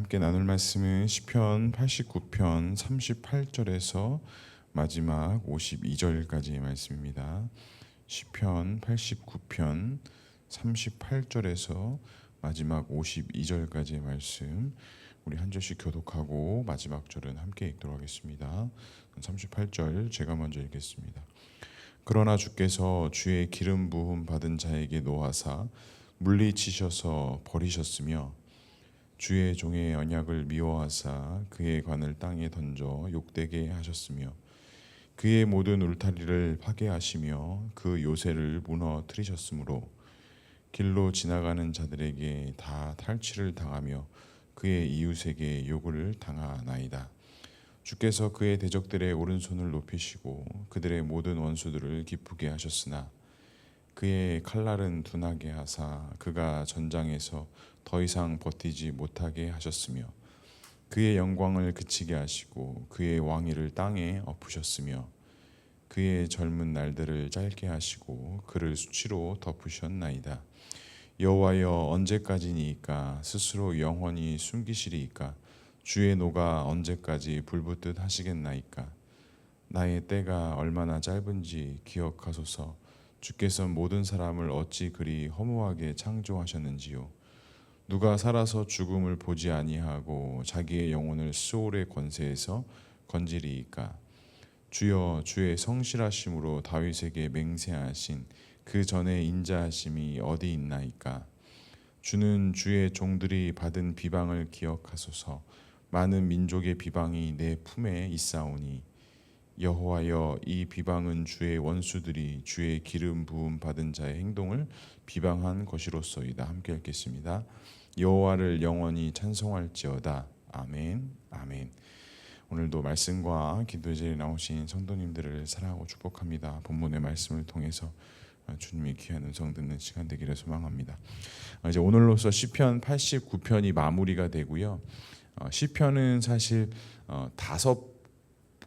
함께 나눌 말씀은 시편 89편 38절에서 마지막 52절까지의 말씀입니다. 시편 89편 38절에서 마지막 52절까지의 말씀, 우리 한 절씩 교독하고 마지막 절은 함께 읽도록 하겠습니다. 38절 제가 먼저 읽겠습니다. 그러나 주께서 주의 기름 부음 받은 자에게 노하사 물리치셔서 버리셨으며 주의 종의 언약을 미워하사 그의 관을 땅에 던져 욕되게 하셨으며 그의 모든 울타리를 파괴하시며 그 요새를 무너뜨리셨으므로 길로 지나가는 자들에게 다 탈취를 당하며 그의 이웃에게 욕을 당하나이다. 주께서 그의 대적들의 오른손을 높이시고 그들의 모든 원수들을 기쁘게 하셨으나 그의 칼날은 둔하게 하사 그가 전장에서 더 이상 버티지 못하게 하셨으며 그의 영광을 그치게 하시고 그의 왕위를 땅에 엎으셨으며 그의 젊은 날들을 짧게 하시고 그를 수치로 덮으셨나이다. 여호와여, 언제까지니이까? 스스로 영원히 숨기시리이까? 주의 노가 언제까지 불붙듯 하시겠나이까? 나의 때가 얼마나 짧은지 기억하소서. 주께서 모든 사람을 어찌 그리 허무하게 창조하셨는지요. 누가 살아서 죽음을 보지 아니하고 자기의 영혼을 수올의 권세에서 건지리이까? 주여, 주의 성실하심으로 다윗에게 맹세하신 그 전에 인자하심이 어디 있나이까? 주는 주의 종들이 받은 비방을 기억하소서. 많은 민족의 비방이 내 품에 있사오니 여호와여, 이 비방은 주의 원수들이 주의 기름 부음 받은 자의 행동을 비방한 것이로소이다. 함께 읽겠습니다. 여호와를 영원히 찬송할지어다. 아멘. 아멘. 오늘도 말씀과 기도의 자리에 나오신 성도님들을 사랑하고 축복합니다. 본문의 말씀을 통해서 주님의 귀한 음성 듣는 시간 되기를 소망합니다. 이제 오늘로서 시편 89편이 마무리가 되고요. 시편은 사실 다섯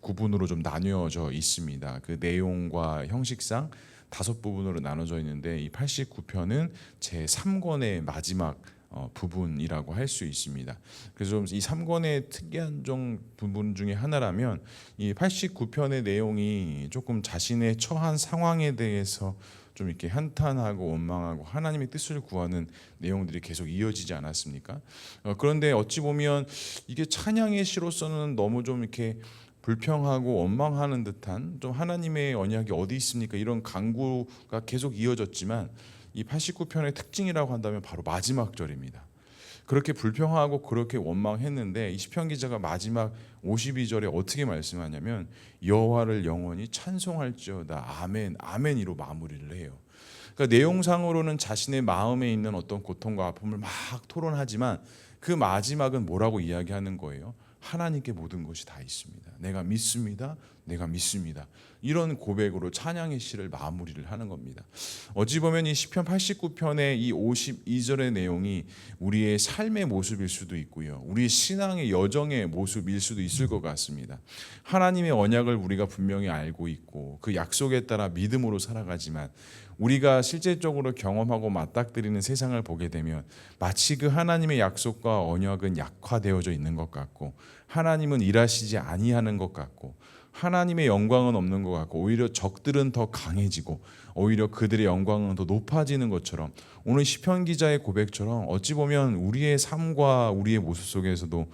구분으로 좀 나뉘어져 있습니다. 그 내용과 형식상 다섯 부분으로 나눠져 있는데 이 89편은 제 3권의 마지막 부분이라고 할 수 있습니다. 그래서 이 3권의 특이한 부분 중에 하나라면 이 89편의 내용이 조금 자신의 처한 상황에 대해서 좀 이렇게 한탄하고 원망하고 하나님의 뜻을 구하는 내용들이 계속 이어지지 않았습니까? 그런데 어찌 보면 이게 찬양의 시로서는 너무 좀 이렇게 불평하고 원망하는 듯한, 좀 하나님의 언약이 어디 있습니까? 이런 간구가 계속 이어졌지만 이 89편의 특징이라고 한다면 바로 마지막 절입니다. 그렇게 불평하고 그렇게 원망했는데 이 시편 기자가 마지막 52절에 어떻게 말씀하냐면 여호와를 영원히 찬송할지어다. 아멘, 아멘이로 마무리를 해요. 그러니까 내용상으로는 자신의 마음에 있는 어떤 고통과 아픔을 막 토론하지만 그 마지막은 뭐라고 이야기하는 거예요? 하나님께 모든 것이 다 있습니다. 내가 믿습니다. 내가 믿습니다. 이런 고백으로 찬양의 시를 마무리를 하는 겁니다. 어찌 보면 이 시편 89편의 이 52절의 내용이 우리의 삶의 모습일 수도 있고요. 우리의 신앙의 여정의 모습일 수도 있을 것 같습니다. 하나님의 언약을 우리가 분명히 알고 있고 그 약속에 따라 믿음으로 살아가지만 우리가 실제적으로 경험하고 맞닥뜨리는 세상을 보게 되면 마치 그 하나님의 약속과 언약은 약화되어져 있는 것 같고 하나님은 일하시지 아니하는 것 같고 하나님의 영광은 없는 것 같고 오히려 적들은 더 강해지고 오히려 그들의 영광은 더 높아지는 것처럼 오늘 시편 기자의 고백처럼 어찌 보면 우리의 삶과 우리의 모습 속에서도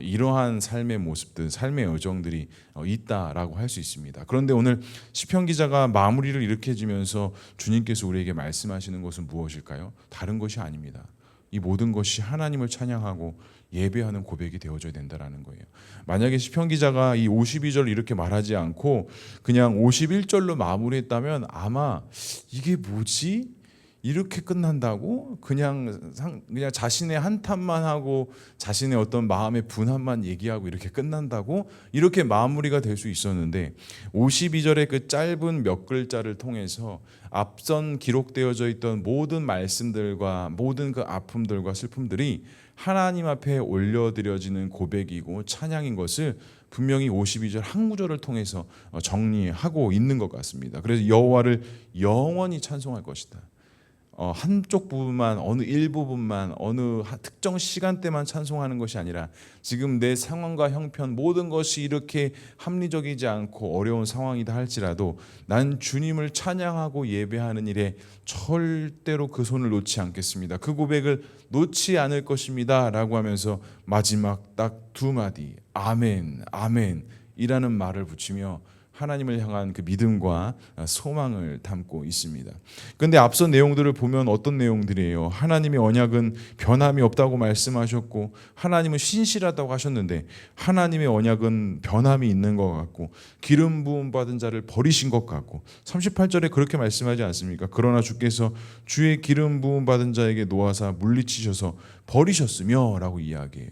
이러한 삶의 모습들, 삶의 여정들이 있다라고 할 수 있습니다. 그런데 오늘 시편 기자가 마무리를 이렇게 해주면서 주님께서 우리에게 말씀하시는 것은 무엇일까요? 다른 것이 아닙니다. 이 모든 것이 하나님을 찬양하고 예배하는 고백이 되어져야 된다라는 거예요. 만약에 시편 기자가 이 52절을 이렇게 말하지 않고 그냥 51절로 마무리했다면 아마 이게 뭐지? 이렇게 끝난다고? 그냥 자신의 한탄만 하고 자신의 어떤 마음의 분함만 얘기하고 이렇게 끝난다고? 이렇게 마무리가 될 수 있었는데 52절의 그 짧은 몇 글자를 통해서 앞선 기록되어져 있던 모든 말씀들과 모든 그 아픔들과 슬픔들이 하나님 앞에 올려드려지는 고백이고 찬양인 것을 분명히 52절 한 구절을 통해서 정리하고 있는 것 같습니다. 그래서 여호와를 영원히 찬송할 것이다. 한쪽 부분만, 어느 일부분만, 어느 특정 시간대만 찬송하는 것이 아니라 지금 내 상황과 형편 모든 것이 이렇게 합리적이지 않고 어려운 상황이다 할지라도 난 주님을 찬양하고 예배하는 일에 절대로 그 손을 놓지 않겠습니다. 그 고백을 놓지 않을 것입니다 라고 하면서 마지막 딱 두 마디 아멘 아멘 이라는 말을 붙이며 하나님을 향한 그 믿음과 소망을 담고 있습니다. 그런데 앞선 내용들을 보면 어떤 내용들이에요? 하나님의 언약은 변함이 없다고 말씀하셨고 하나님은 신실하다고 하셨는데 하나님의 언약은 변함이 있는 것 같고 기름 부음 받은 자를 버리신 것 같고 38절에 그렇게 말씀하지 않습니까? 그러나 주께서 주의 기름 부음 받은 자에게 놓아사 물리치셔서 버리셨으며 라고 이야기해요.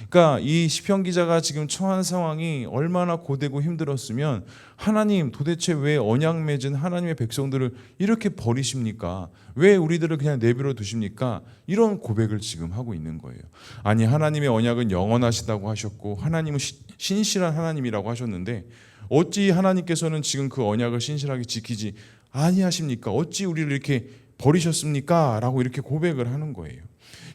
그러니까 이 시편 기자가 지금 처한 상황이 얼마나 고되고 힘들었으면 하나님 도대체 왜 언약 맺은 하나님의 백성들을 이렇게 버리십니까? 왜 우리들을 그냥 내버려 두십니까? 이런 고백을 지금 하고 있는 거예요. 아니 하나님의 언약은 영원하시다고 하셨고 하나님은 신실한 하나님이라고 하셨는데 어찌 하나님께서는 지금 그 언약을 신실하게 지키지 아니하십니까? 어찌 우리를 이렇게 버리셨습니까? 라고 이렇게 고백을 하는 거예요.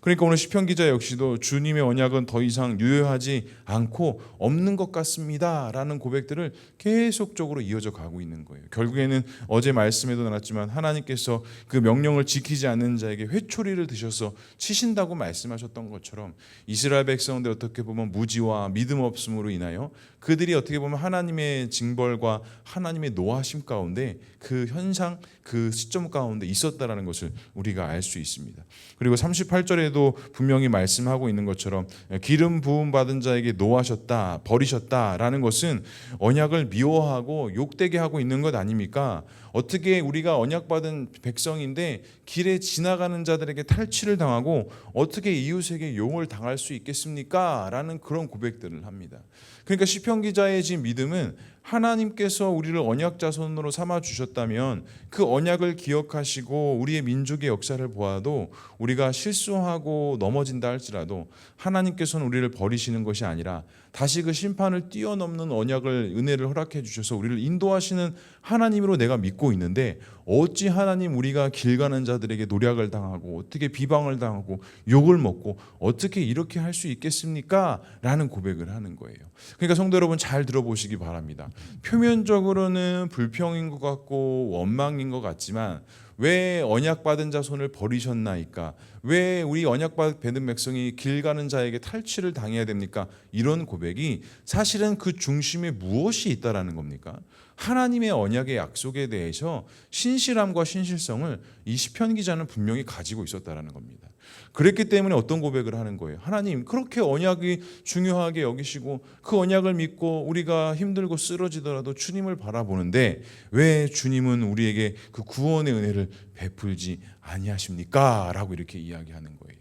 그러니까 오늘 시편 기자 역시도 주님의 언약은 더 이상 유효하지 않고 없는 것 같습니다 라는 고백들을 계속적으로 이어져 가고 있는 거예요. 결국에는 어제 말씀에도 나왔지만 하나님께서 그 명령을 지키지 않는 자에게 회초리를 드셔서 치신다고 말씀하셨던 것처럼 이스라엘 백성들 어떻게 보면 무지와 믿음 없음으로 인하여 그들이 어떻게 보면 하나님의 징벌과 하나님의 노하심 가운데 그 현상, 그 시점 가운데 있었다라는 것을 우리가 알 수 있습니다. 그리고 38절에도 분명히 말씀하고 있는 것처럼 기름 부음 받은 자에게 노하셨다, 버리셨다라는 것은 언약을 미워하고 욕되게 하고 있는 것 아닙니까? 어떻게 우리가 언약받은 백성인데 길에 지나가는 자들에게 탈취를 당하고 어떻게 이웃에게 용을 당할 수 있겠습니까? 라는 그런 고백들을 합니다. 그러니까 시편 기자의 지금 믿음은 하나님께서 우리를 언약 자손으로 삼아 주셨다면 그 언약을 기억하시고 우리의 민족의 역사를 보아도 우리가 실수하고 넘어진다 할지라도 하나님께서는 우리를 버리시는 것이 아니라 다시 그 심판을 뛰어넘는 언약을 은혜를 허락해 주셔서 우리를 인도하시는 하나님으로 내가 믿고 있는데 어찌 하나님 우리가 길 가는 자들에게 노략을 당하고 어떻게 비방을 당하고 욕을 먹고 어떻게 이렇게 할 수 있겠습니까? 라는 고백을 하는 거예요. 그러니까 성도 여러분 잘 들어보시기 바랍니다. 표면적으로는 불평인 것 같고 원망인 것 같지만 왜 언약받은 자 손을 버리셨나이까? 왜 우리 언약받은 백성이 길 가는 자에게 탈취를 당해야 됩니까? 이런 고백이 사실은 그 중심에 무엇이 있다라는 겁니까? 하나님의 언약의 약속에 대해서 신실함과 신실성을 이 시편 기자는 분명히 가지고 있었다라는 겁니다. 그랬기 때문에 어떤 고백을 하는 거예요? 하나님 그렇게 언약이 중요하게 여기시고 그 언약을 믿고 우리가 힘들고 쓰러지더라도 주님을 바라보는데 왜 주님은 우리에게 그 구원의 은혜를 베풀지 아니하십니까? 라고 이렇게 이야기하는 거예요.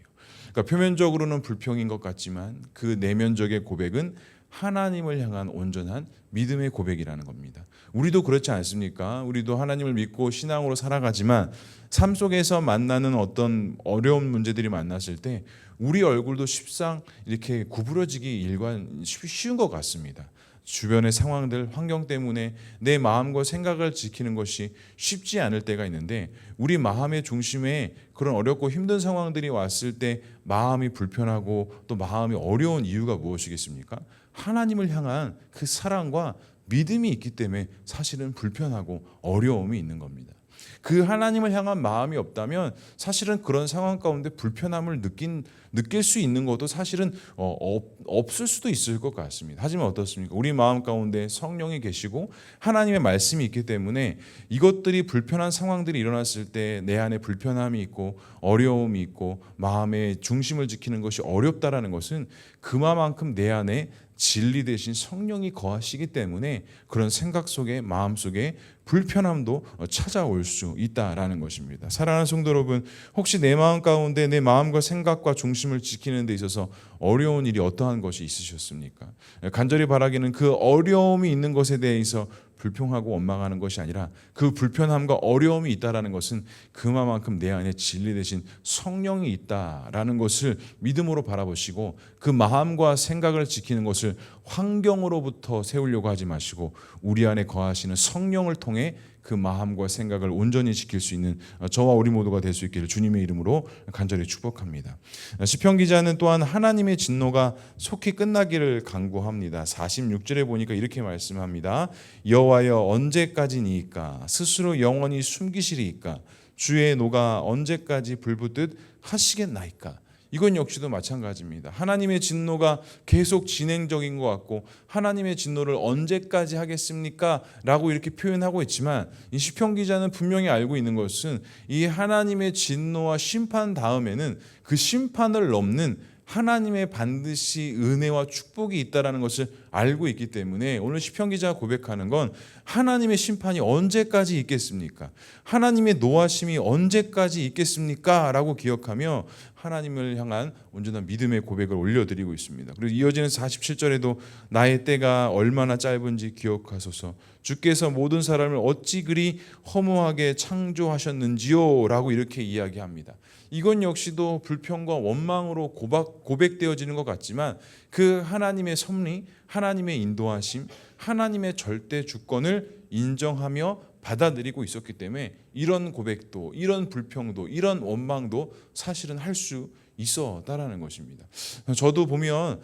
그러니까 표면적으로는 불평인 것 같지만 그 내면적의 고백은 하나님을 향한 온전한 믿음의 고백이라는 겁니다. 우리도 그렇지 않습니까? 우리도 하나님을 믿고 신앙으로 살아가지만 삶 속에서 만나는 어떤 어려운 문제들이 만났을 때 우리 얼굴도 십상 이렇게 구부러지기 쉬운 것 같습니다. 주변의 상황들, 환경 때문에 내 마음과 생각을 지키는 것이 쉽지 않을 때가 있는데 우리 마음의 중심에 그런 어렵고 힘든 상황들이 왔을 때 마음이 불편하고 또 마음이 어려운 이유가 무엇이겠습니까? 하나님을 향한 그 사랑과 믿음이 있기 때문에 사실은 불편하고 어려움이 있는 겁니다. 그 하나님을 향한 마음이 없다면 사실은 그런 상황 가운데 불편함을 느낄 수 있는 것도 사실은 없을 수도 있을 것 같습니다. 하지만 어떻습니까? 우리 마음 가운데 성령이 계시고 하나님의 말씀이 있기 때문에 이것들이 불편한 상황들이 일어났을 때 내 안에 불편함이 있고 어려움이 있고 마음의 중심을 지키는 것이 어렵다라는 것은 그만큼 내 안에 진리 대신 성령이 거하시기 때문에 그런 생각 속에 마음 속에 불편함도 찾아올 수 있다라는 것입니다. 사랑하는 성도 여러분, 혹시 내 마음 가운데 내 마음과 생각과 중심을 지키는 데 있어서 어려운 일이 어떠한 것이 있으셨습니까? 간절히 바라기는 그 어려움이 있는 것에 대해서 불평하고 원망하는 것이 아니라 그 불편함과 어려움이 있다라는 것은 그만큼 내 안에 진리 대신 성령이 있다라는 것을 믿음으로 바라보시고 그 마음과 생각을 지키는 것을 환경으로부터 세우려고 하지 마시고 우리 안에 거하시는 성령을 통해 그 그 마음과 생각을 온전히 지킬 수 있는 저와 우리 모두가 될 수 있기를 주님의 이름으로 간절히 축복합니다. 시편 기자는 또한 하나님의 진노가 속히 끝나기를 간구합니다. 46절에 보니까 이렇게 말씀합니다. 여호와여 언제까지니이까 스스로 영원히 숨기시리이까 주의 노가 언제까지 불붙듯 하시겠나이까. 이건 역시도 마찬가지입니다. 하나님의 진노가 계속 진행적인 것 같고 하나님의 진노를 언제까지 하겠습니까? 라고 이렇게 표현하고 있지만 이 시편 기자는 분명히 알고 있는 것은 이 하나님의 진노와 심판 다음에는 그 심판을 넘는 하나님의 반드시 은혜와 축복이 있다는 것을 알고 있기 때문에 오늘 시편 기자가 고백하는 건 하나님의 심판이 언제까지 있겠습니까? 하나님의 노하심이 언제까지 있겠습니까? 라고 기억하며 하나님을 향한 온전한 믿음의 고백을 올려드리고 있습니다. 그리고 이어지는 47절에도 나의 때가 얼마나 짧은지 기억하소서 주께서 모든 사람을 어찌 그리 허무하게 창조하셨는지요? 라고 이렇게 이야기합니다. 이건 역시도 불평과 원망으로 고백되어지는 것 같지만 그 하나님의 섭리, 하나님의 인도하심, 하나님의 절대 주권을 인정하며 받아들이고 있었기 때문에 이런 고백도, 이런 불평도, 이런 원망도 사실은 할 수 있었다라는 것입니다. 저도 보면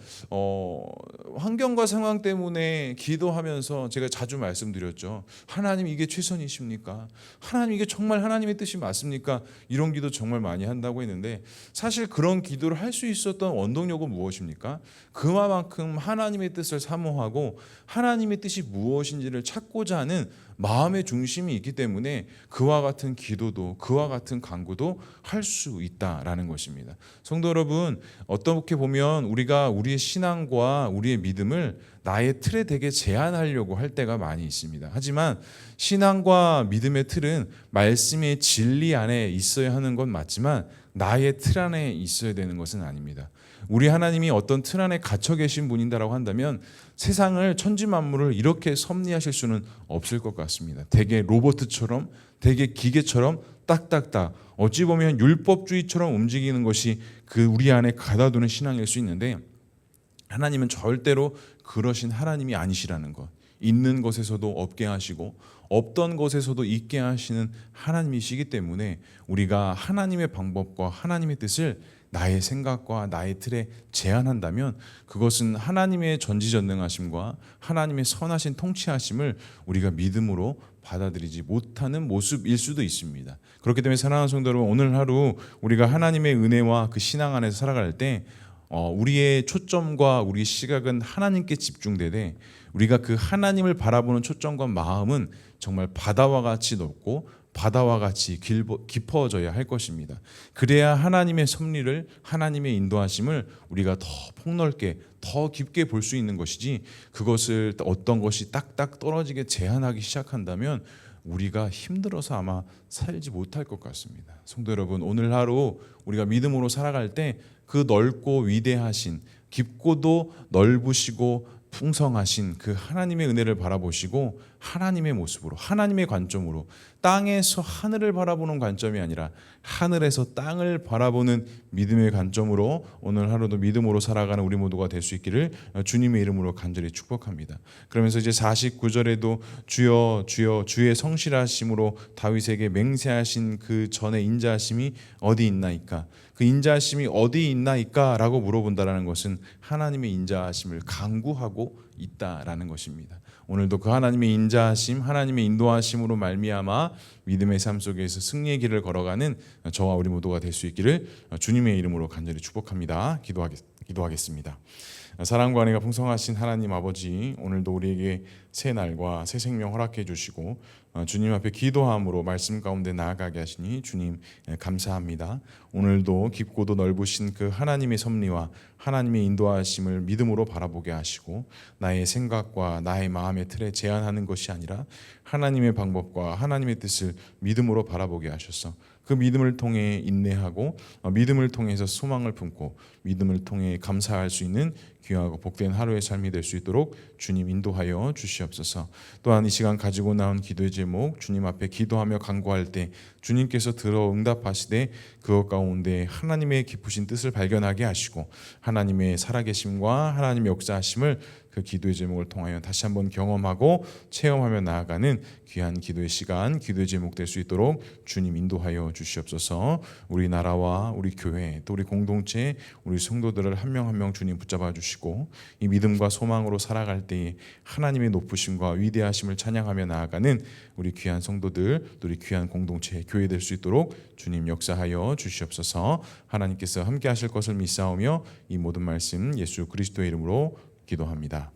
환경과 상황 때문에 기도하면서 제가 자주 말씀드렸죠. 하나님 이게 최선이십니까? 하나님 이게 정말 하나님의 뜻이 맞습니까? 이런 기도 정말 많이 한다고 했는데 사실 그런 기도를 할 수 있었던 원동력은 무엇입니까? 그만큼 하나님의 뜻을 사모하고 하나님의 뜻이 무엇인지를 찾고자 하는 마음의 중심이 있기 때문에 그와 같은 기도도 그와 같은 간구도 할 수 있다라는 것입니다. 성도 여러분, 어떻게 보면 우리가 우리의 신앙과 우리의 믿음을 나의 틀에 되게 제한하려고 할 때가 많이 있습니다. 하지만 신앙과 믿음의 틀은 말씀의 진리 안에 있어야 하는 건 맞지만 나의 틀 안에 있어야 되는 것은 아닙니다. 우리 하나님이 어떤 틀 안에 갇혀 계신 분인다라고 한다면 세상을 천지 만물을 이렇게 섭리하실 수는 없을 것 같습니다. 되게 로봇처럼, 되게 기계처럼 딱딱딱 어찌 보면 율법주의처럼 움직이는 것이 그 우리 안에 가다두는 신앙일 수 있는데 하나님은 절대로 그러신 하나님이 아니시라는 것. 있는 것에서도 없게 하시고 없던 것에서도 있게 하시는 하나님이시기 때문에 우리가 하나님의 방법과 하나님의 뜻을 나의 생각과 나의 틀에 제한한다면 그것은 하나님의 전지전능하심과 하나님의 선하신 통치하심을 우리가 믿음으로 받아들이지 못하는 모습일 수도 있습니다. 그렇기 때문에 사랑하는 성도 여러분, 오늘 하루 우리가 하나님의 은혜와 그 신앙 안에서 살아갈 때 우리의 초점과 우리의 시각은 하나님께 집중되되 우리가 그 하나님을 바라보는 초점과 마음은 정말 바다와 같이 높고 바다와 같이 깊어져야 할 것입니다. 그래야 하나님의 섭리를, 하나님의 인도하심을 우리가 더 폭넓게, 더 깊게 볼 수 있는 것이지 그것을 어떤 것이 딱딱 떨어지게 제한하기 시작한다면 우리가 힘들어서 아마 살지 못할 것 같습니다. 성도 여러분, 오늘 하루 우리가 믿음으로 살아갈 때 그 넓고 위대하신, 깊고도 넓으시고 풍성하신 그 하나님의 은혜를 바라보시고 하나님의 모습으로, 하나님의 관점으로, 땅에서 하늘을 바라보는 관점이 아니라 하늘에서 땅을 바라보는 믿음의 관점으로 오늘 하루도 믿음으로 살아가는 우리 모두가 될 수 있기를 주님의 이름으로 간절히 축복합니다. 그러면서 이제 49절에도 주여 주여 주의 성실하심으로 다윗에게 맹세하신 그 전에 인자하심이 어디 있나이까? 그 인자하심이 어디 있나이까? 라고 물어본다라는 것은 하나님의 인자하심을 간구하고 있다라는 것입니다. 오늘도 그 하나님의 인자하심, 하나님의 인도하심으로 말미암아 믿음의 삶 속에서 승리의 길을 걸어가는 저와 우리 모두가 될 수 있기를 주님의 이름으로 간절히 축복합니다. 기도하겠습니다. 사랑과 은혜가 풍성하신 하나님 아버지, 오늘도 우리에게 새 날과 새 생명 허락해 주시고 주님 앞에 기도함으로 말씀 가운데 나아가게 하시니 주님 감사합니다. 오늘도 깊고도 넓으신 그 하나님의 섭리와 하나님의 인도하심을 믿음으로 바라보게 하시고 나의 생각과 나의 마음의 틀에 제한하는 것이 아니라 하나님의 방법과 하나님의 뜻을 믿음으로 바라보게 하셔서 그 믿음을 통해 인내하고 믿음을 통해서 소망을 품고 믿음을 통해 감사할 수 있는 귀하고 복된 하루의 삶이 될 수 있도록 주님 인도하여 주시옵소서. 또한 이 시간 가지고 나온 기도의 제목 주님 앞에 기도하며 간구할 때 주님께서 들어 응답하시되 그것 가운데 하나님의 깊으신 뜻을 발견하게 하시고 하나님의 살아계심과 하나님의 역사하심을 그 기도의 제목을 통하여 다시 한번 경험하고 체험하며 나아가는 귀한 기도의 시간, 기도의 제목 될 수 있도록 주님 인도하여 주시옵소서. 우리 나라와 우리 교회 또 우리 공동체 우리 성도들을 한 명 한 명 주님 붙잡아 주시고 이 믿음과 소망으로 살아갈 때에 하나님의 높으심과 위대하심을 찬양하며 나아가는 우리 귀한 성도들 또 우리 귀한 공동체 교회 될 수 있도록 주님 역사하여 주시옵소서. 하나님께서 함께 하실 것을 믿사오며 이 모든 말씀 예수 그리스도의 이름으로 기도합니다.